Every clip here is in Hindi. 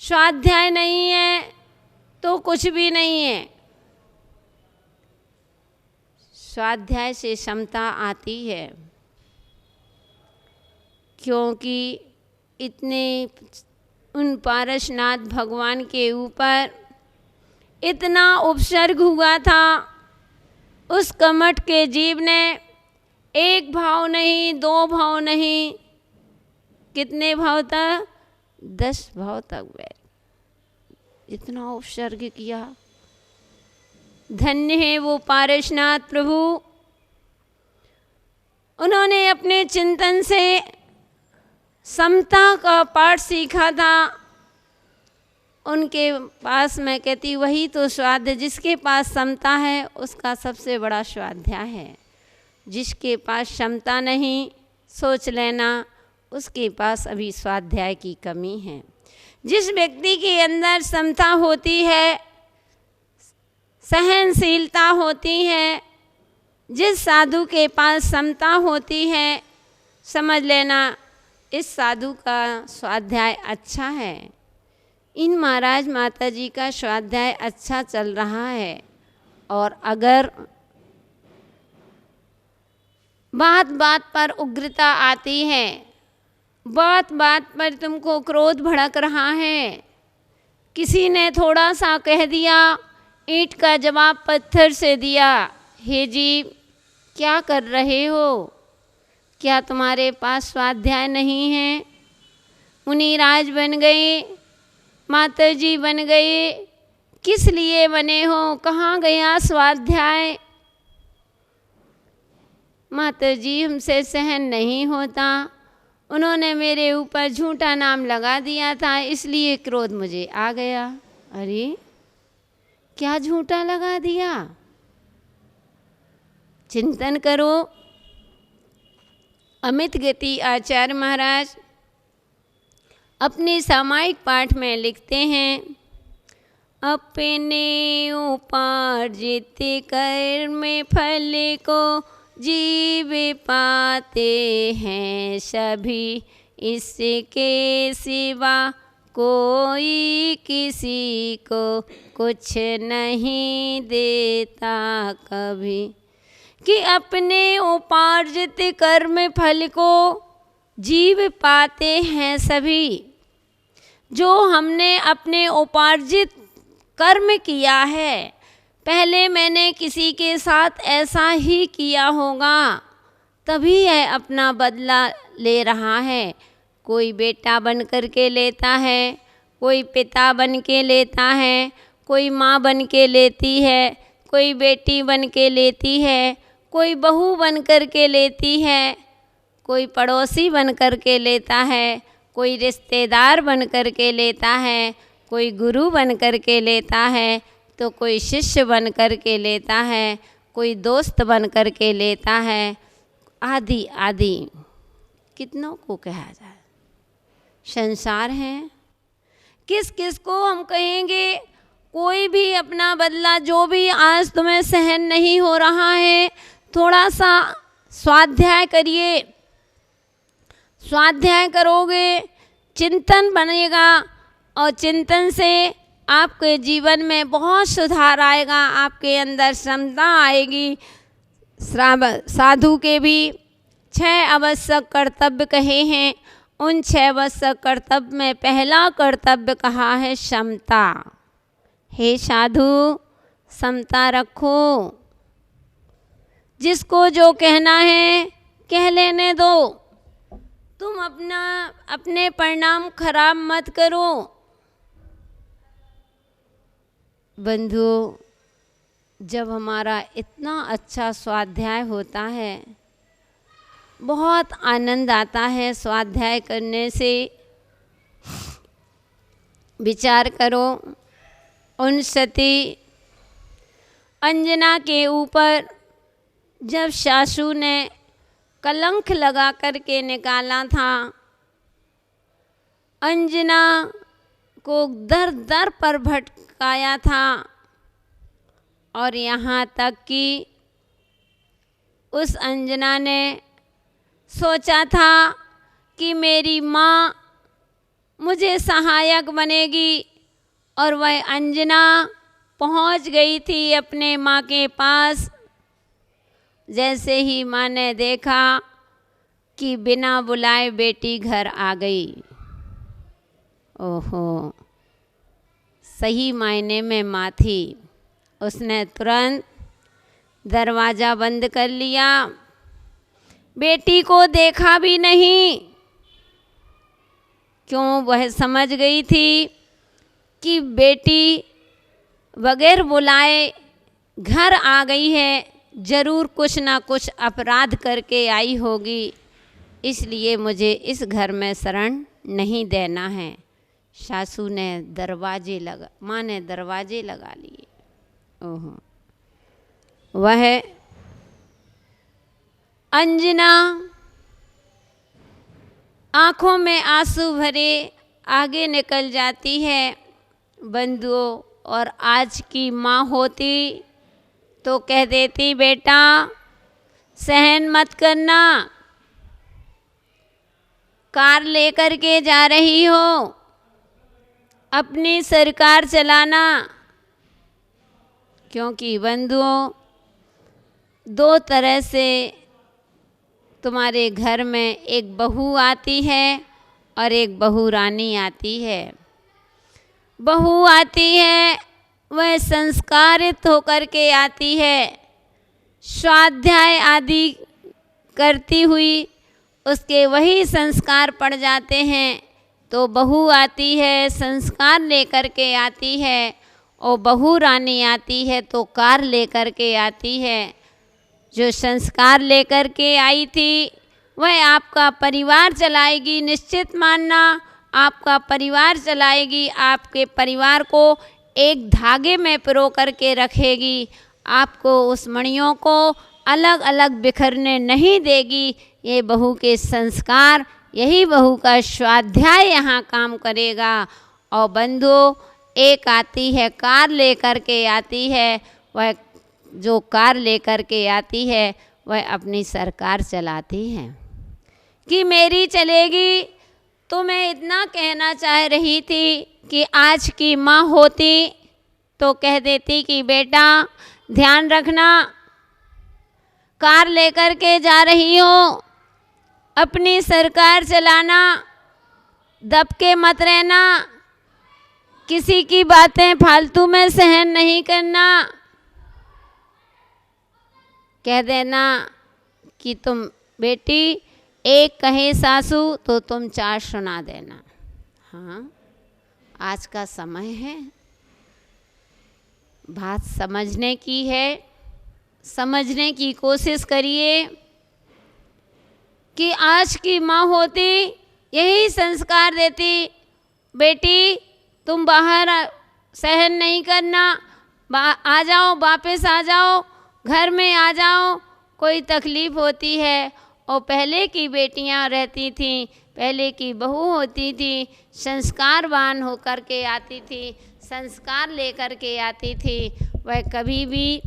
स्वाध्याय नहीं है तो कुछ भी नहीं है। स्वाध्याय से समता आती है, क्योंकि इतने उन पारसनाथ भगवान के ऊपर इतना उपसर्ग हुआ था। उस कमठ के जीव ने एक भाव नहीं, दो भाव नहीं, कितने भाव तक? 10 भाव तक वैर, इतना उपसर्ग किया। धन्य है वो पारसनाथ प्रभु, उन्होंने अपने चिंतन से समता का पाठ सीखा था। उनके पास मैं कहती वही तो स्वाध्याय, जिसके पास समता है उसका सबसे बड़ा स्वाध्याय है। जिसके पास क्षमता नहीं, सोच लेना उसके पास अभी स्वाध्याय की कमी है। जिस व्यक्ति के अंदर समता होती है, सहनशीलता होती है, जिस साधु के पास समता होती है, समझ लेना इस साधु का स्वाध्याय अच्छा है। इन महाराज माता जी का स्वाध्याय अच्छा चल रहा है। और अगर बात बात पर उग्रता आती है, बात बात पर तुमको क्रोध भड़क रहा है, किसी ने थोड़ा सा कह दिया, ईंट का जवाब पत्थर से दिया, हे जीव क्या कर रहे हो? क्या तुम्हारे पास स्वाध्याय नहीं है? मुनिराज बन गए, माता जी बन गए, किस लिए बने हो? कहाँ गया स्वाध्याय? माता जी हमसे सहन नहीं होता, उन्होंने मेरे ऊपर झूठा नाम लगा दिया था, इसलिए क्रोध मुझे आ गया। अरे क्या झूठा लगा दिया? चिंतन करो। अमित गति आचार्य महाराज अपने सामायिक पाठ में लिखते हैं, अपने उपार्जित कर्म फल को जीव पाते हैं सभी, इसके सिवा कोई किसी को कुछ नहीं देता कभी। कि अपने उपार्जित कर्म फल को जीव पाते हैं सभी। जो हमने अपने उपार्जित कर्म किया है, पहले मैंने किसी के साथ ऐसा ही किया होगा, तभी यह अपना बदला ले रहा है। कोई बेटा बन कर के लेता है, कोई पिता बन के लेता है, कोई माँ बन के लेती है, कोई बेटी बन के लेती है, कोई बहू बन कर के लेती है, कोई पड़ोसी बन कर के लेता है, कोई रिश्तेदार बन कर के लेता है, कोई गुरु बन कर के लेता है, तो कोई शिष्य बन कर के लेता है, कोई दोस्त बन कर के लेता है, आदि आदि। कितनों को कहा जाए, संसार है। किस किस को हम कहेंगे? कोई भी अपना बदला, जो भी आज तुम्हें सहन नहीं हो रहा है, थोड़ा सा स्वाध्याय करिए। स्वाध्याय करोगे, चिंतन बनेगा, और चिंतन से आपके जीवन में बहुत सुधार आएगा, आपके अंदर क्षमता आएगी। साधु के भी 6 आवश्यक कर्तव्य कहे हैं। उन 6 आवश्यक कर्तव्य में पहला कर्तव्य कहा है समता। हे साधु, समता रखो। जिसको जो कहना है कह लेने दो। तुम अपने परिणाम खराब मत करो। बंधुओं, जब हमारा इतना अच्छा स्वाध्याय होता है, बहुत आनंद आता है स्वाध्याय करने से। विचार करो, उन सती अंजना के ऊपर जब सासू ने कलंक लगा करके निकाला था, अंजना को दर दर पर भटकाया था, और यहाँ तक कि उस अंजना ने सोचा था कि मेरी माँ मुझे सहायक बनेगी। और वह अंजना पहुंच गई थी अपने माँ के पास। जैसे ही माँ ने देखा कि बिना बुलाए बेटी घर आ गई, ओहो, सही मायने में माँ थी। उसने तुरंत दरवाज़ा बंद कर लिया, बेटी को देखा भी नहीं। क्यों? वह समझ गई थी कि बेटी बगैर बुलाए घर आ गई है, ज़रूर कुछ ना कुछ अपराध करके आई होगी, इसलिए मुझे इस घर में शरण नहीं देना है। सासू ने माँ ने दरवाजे लगा लिए। ओहो, वह अंजना आँखों में आंसू भरे आगे निकल जाती है। बंधुओं, और आज की माँ होती तो कह देती, बेटा सहन मत करना, कार लेकर के जा रही हो, अपनी सरकार चलाना। क्योंकि बंधुओं, दो तरह से तुम्हारे घर में एक बहू आती है और एक बहू रानी आती है। बहू आती है, वह संस्कारित होकर के आती है, स्वाध्याय आदि करती हुई उसके वही संस्कार पड़ जाते हैं। तो बहू आती है, संस्कार लेकर के आती है, और बहू रानी आती है तो कार लेकर के आती है। जो संस्कार लेकर के आई थी वह आपका परिवार चलाएगी, निश्चित मानना, आपका परिवार चलाएगी, आपके परिवार को एक धागे में पिरो करके रखेगी, आपको उस मणियों को अलग अलग बिखरने नहीं देगी। ये बहू के संस्कार, यही बहू का स्वाध्याय यहाँ काम करेगा। और बंधुओं, एक आती है कार लेकर के आती है, वह जो कार लेकर के आती है वह अपनी सरकार चलाती है कि मेरी चलेगी। तो मैं इतना कहना चाह रही थी कि आज की माँ होती तो कह देती कि बेटा ध्यान रखना, कार लेकर के जा रही हो, अपनी सरकार चलाना, दब के मत रहना, किसी की बातें फालतू में सहन नहीं करना। कह देना कि तुम बेटी एक कहे सासू तो तुम चार सुना देना। हाँ, आज का समय है, बात समझने की है, समझने की कोशिश करिए कि आज की माँ होती यही संस्कार देती, बेटी तुम बाहर सहन नहीं करना, आ जाओ, वापस आ जाओ, घर में आ जाओ, कोई तकलीफ़ होती है। और पहले की बेटियां रहती थीं, पहले की बहू होती थी, संस्कारवान होकर के आती थी, संस्कार लेकर के आती थी। वह कभी भी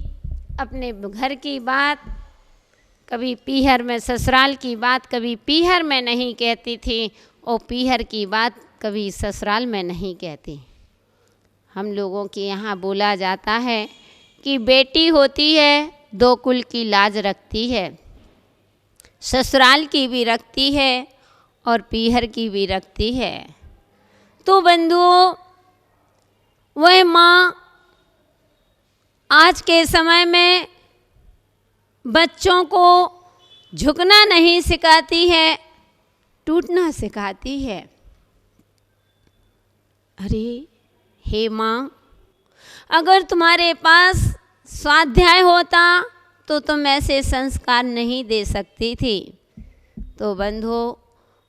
अपने घर की बात, कभी पीहर में, ससुराल की बात कभी पीहर में नहीं कहती थी, और पीहर की बात कभी ससुराल में नहीं कहती। हम लोगों के यहाँ बोला जाता है कि बेटी होती है दो कुल की लाज रखती है, ससुराल की भी रखती है और पीहर की भी रखती है। तो बंधुओं, वह माँ आज के समय में बच्चों को झुकना नहीं सिखाती है, टूटना सिखाती है। अरे हे माँ, अगर तुम्हारे पास स्वाध्याय होता तो तुम ऐसे संस्कार नहीं दे सकती थी। तो बंधुओं,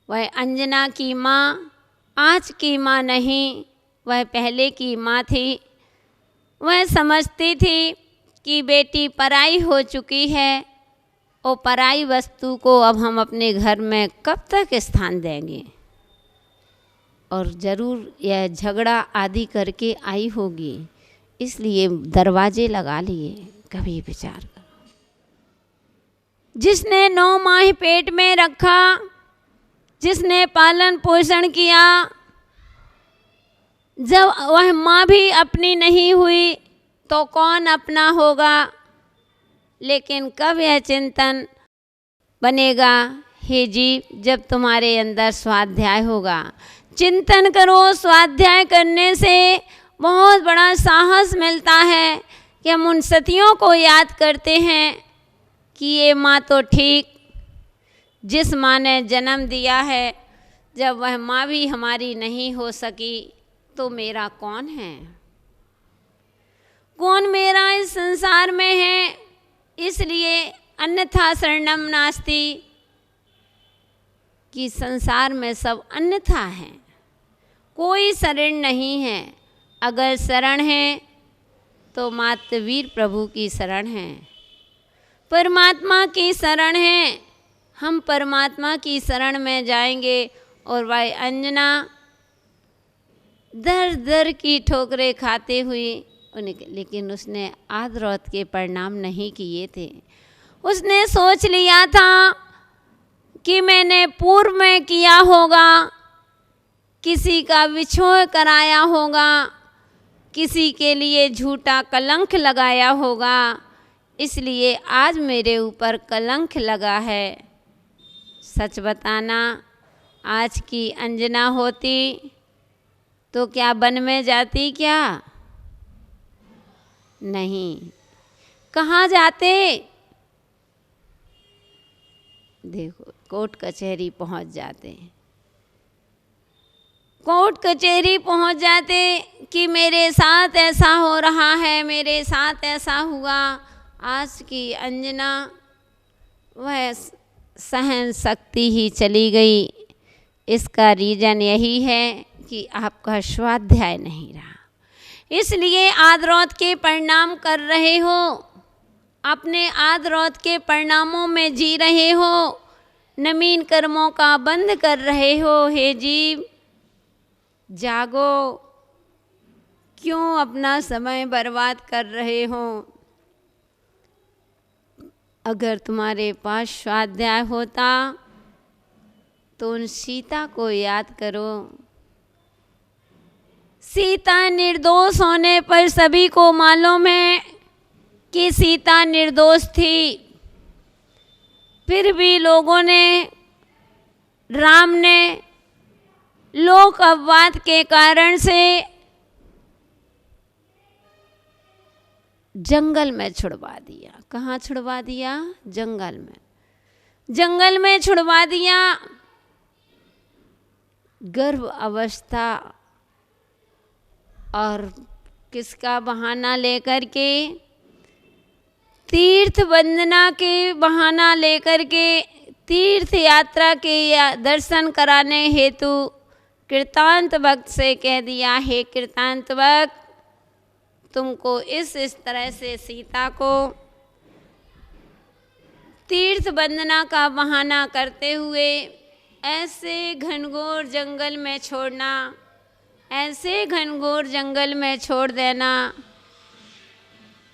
वह अंजना की माँ आज की माँ नहीं, वह पहले की माँ थी। वह समझती थी कि बेटी पराई हो चुकी है, और पराई वस्तु को अब हम अपने घर में कब तक स्थान देंगे, और ज़रूर यह झगड़ा आदि करके आई होगी, इसलिए दरवाजे लगा लिए। कभी विचार करो, जिसने 9 माह पेट में रखा, जिसने पालन पोषण किया, जब वह माँ भी अपनी नहीं हुई तो कौन अपना होगा। लेकिन कब यह चिंतन बनेगा, हे जीव, जब तुम्हारे अंदर स्वाध्याय होगा। चिंतन करो, स्वाध्याय करने से बहुत बड़ा साहस मिलता है कि हम उन सतियों को याद करते हैं कि ये माँ तो ठीक, जिस माँ ने जन्म दिया है, जब वह माँ भी हमारी नहीं हो सकी तो मेरा कौन है, कौन मेरा इस संसार में है। इसलिए अन्यथा शरणम नास्ति, कि संसार में सब अन्यथा है, कोई शरण नहीं है। अगर शरण है तो मात्र वीर प्रभु की शरण है, परमात्मा की शरण है। हम परमात्मा की शरण में जाएंगे और वह अंजना दर दर की ठोकरें खाते हुए लेकिन उसने आद्रौत के परिणाम नहीं किए थे। उसने सोच लिया था कि मैंने पूर्व में किया होगा, किसी का विछोह कराया होगा, किसी के लिए झूठा कलंक लगाया होगा, इसलिए आज मेरे ऊपर कलंक लगा है। सच बताना, आज की अंजना होती तो क्या वन में जाती क्या? नहीं। कहाँ जाते? देखो, कोर्ट कचहरी पहुंच जाते, कोर्ट कचहरी पहुंच जाते कि मेरे साथ ऐसा हो रहा है, मेरे साथ ऐसा हुआ। आज की अंजना वह सहन शक्ति ही चली गई। इसका रीज़न यही है कि आपका स्वाध्याय नहीं रहा, इसलिए आद्रौत के परिणाम कर रहे हो, अपने आद्रौत के परिणामों में जी रहे हो, नवीन कर्मों का बंद कर रहे हो। हे जीव, जागो, क्यों अपना समय बर्बाद कर रहे हो? अगर तुम्हारे पास स्वाध्याय होता तो उन सीता को याद करो। सीता निर्दोष होने पर सभी को मालूम है कि सीता निर्दोष थी, फिर भी लोगों ने, राम ने लोक अपवाद के कारण से जंगल में छुड़वा दिया। कहाँ छुड़वा दिया? जंगल में, जंगल में छुड़वा दिया। गर्भ अवस्था और किसका बहाना लेकर के? तीर्थ वंदना के बहाना लेकर के, तीर्थ यात्रा के दर्शन कराने हेतु कृतांत भक्त से कह दिया, हे कृतांत भक्त, तुमको इस तरह से सीता को तीर्थ वंदना का बहाना करते हुए ऐसे घनघोर जंगल में छोड़ना, ऐसे घनघोर जंगल में छोड़ देना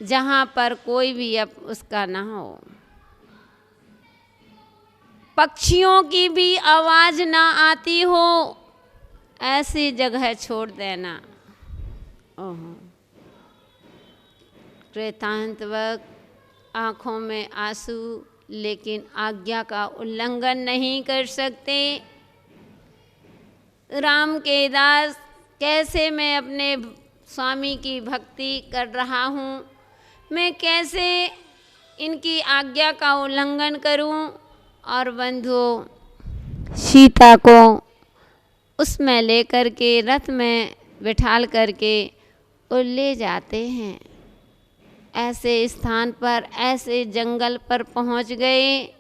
जहाँ पर कोई भी अब उसका ना हो, पक्षियों की भी आवाज़ ना आती हो, ऐसी जगह छोड़ देना। ओहो, कृतांत वक्त आँखों में आंसू, लेकिन आज्ञा का उल्लंघन नहीं कर सकते। राम के दास, कैसे मैं अपने स्वामी की भक्ति कर रहा हूँ, मैं कैसे इनकी आज्ञा का उल्लंघन करूँ? और बंधुओं, सीता को उसमें लेकर के रथ में बिठाल करके और ले जाते हैं। ऐसे स्थान पर, ऐसे जंगल पर पहुंच गए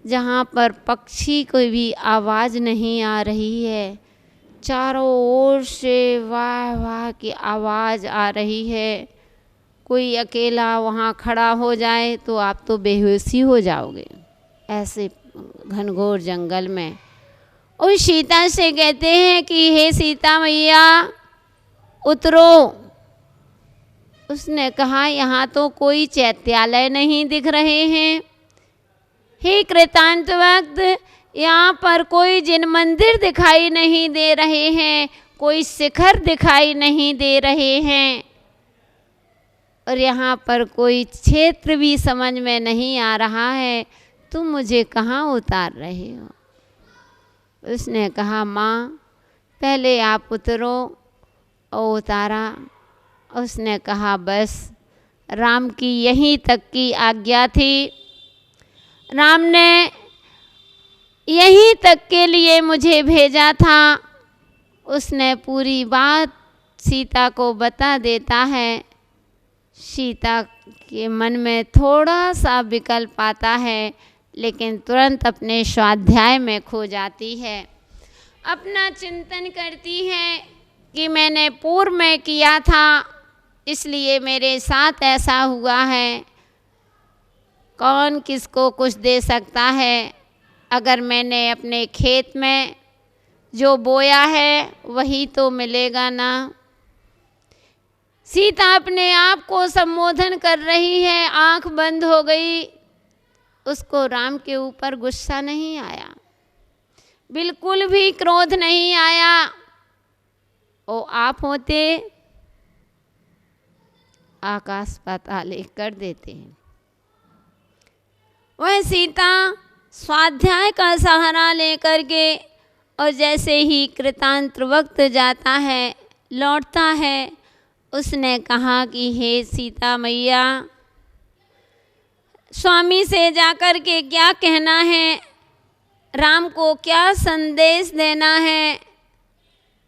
जहां पर पक्षी कोई भी आवाज़ नहीं आ रही है, चारों ओर से वाह वाह की आवाज़ आ रही है। कोई अकेला वहां खड़ा हो जाए तो आप तो बेहोशी हो जाओगे, ऐसे घनघोर जंगल में। और सीता से कहते हैं कि हे सीता मैया उतरो। उसने कहा, यहाँ तो कोई चैत्यालय नहीं दिख रहे हैं। हे कृतांत वक्त, यहाँ पर कोई जिन मंदिर दिखाई नहीं दे रहे हैं, कोई शिखर दिखाई नहीं दे रहे हैं और यहाँ पर कोई क्षेत्र भी समझ में नहीं आ रहा है, तुम मुझे कहाँ उतार रहे हो। उसने कहा, माँ पहले आप उतरो। और उतारा। उसने कहा, बस राम की यहीं तक की आज्ञा थी, राम ने यहीं तक के लिए मुझे भेजा था। उसने पूरी बात सीता को बता देता है। सीता के मन में थोड़ा सा विकल्प आता है, लेकिन तुरंत अपने स्वाध्याय में खो जाती है। अपना चिंतन करती है कि मैंने पूर्व में किया था, इसलिए मेरे साथ ऐसा हुआ है। कौन किसको कुछ दे सकता है? अगर मैंने अपने खेत में जो बोया है वही तो मिलेगा ना। सीता अपने आप को संबोधन कर रही है, आंख बंद हो गई। उसको राम के ऊपर गुस्सा नहीं आया, बिल्कुल भी क्रोध नहीं आया। ओ आप होते आकाश पाताल एक कर देते हैं। वह सीता स्वाध्याय का सहारा लेकर के और जैसे ही कृतांत वक्त जाता है, लौटता है, उसने कहा कि हे सीता मैया, स्वामी से जाकर के क्या कहना है, राम को क्या संदेश देना है।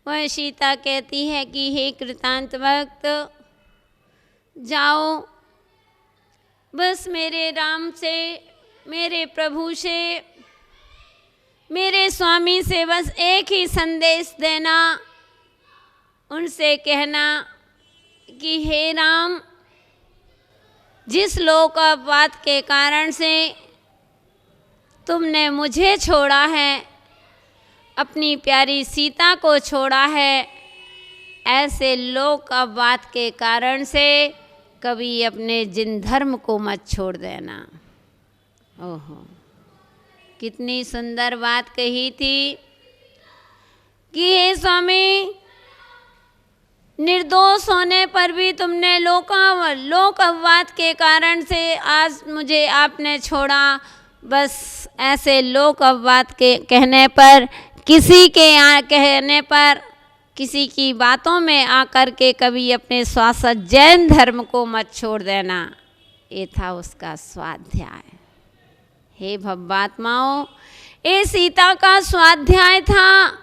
वह सीता कहती है कि हे कृतांत वक्त, जाओ, बस मेरे राम से, मेरे प्रभु से, मेरे स्वामी से बस एक ही संदेश देना। उनसे कहना कि हे राम, जिस लोकवाद के कारण से तुमने मुझे छोड़ा है, अपनी प्यारी सीता को छोड़ा है, ऐसे लोकवाद के कारण से कभी अपने जिन धर्म को मत छोड़ देना। ओहो, कितनी सुंदर बात कही थी कि हे स्वामी, निर्दोष होने पर भी तुमने लोकवाद के कारण से आज मुझे आपने छोड़ा। बस ऐसे लोकवाद के कहने पर, किसी के कहने पर, किसी की बातों में आकर के कभी अपने शाश्वत जैन धर्म को मत छोड़ देना। ये था उसका स्वाध्याय। हे भव्यात्माओं, ये सीता का स्वाध्याय था।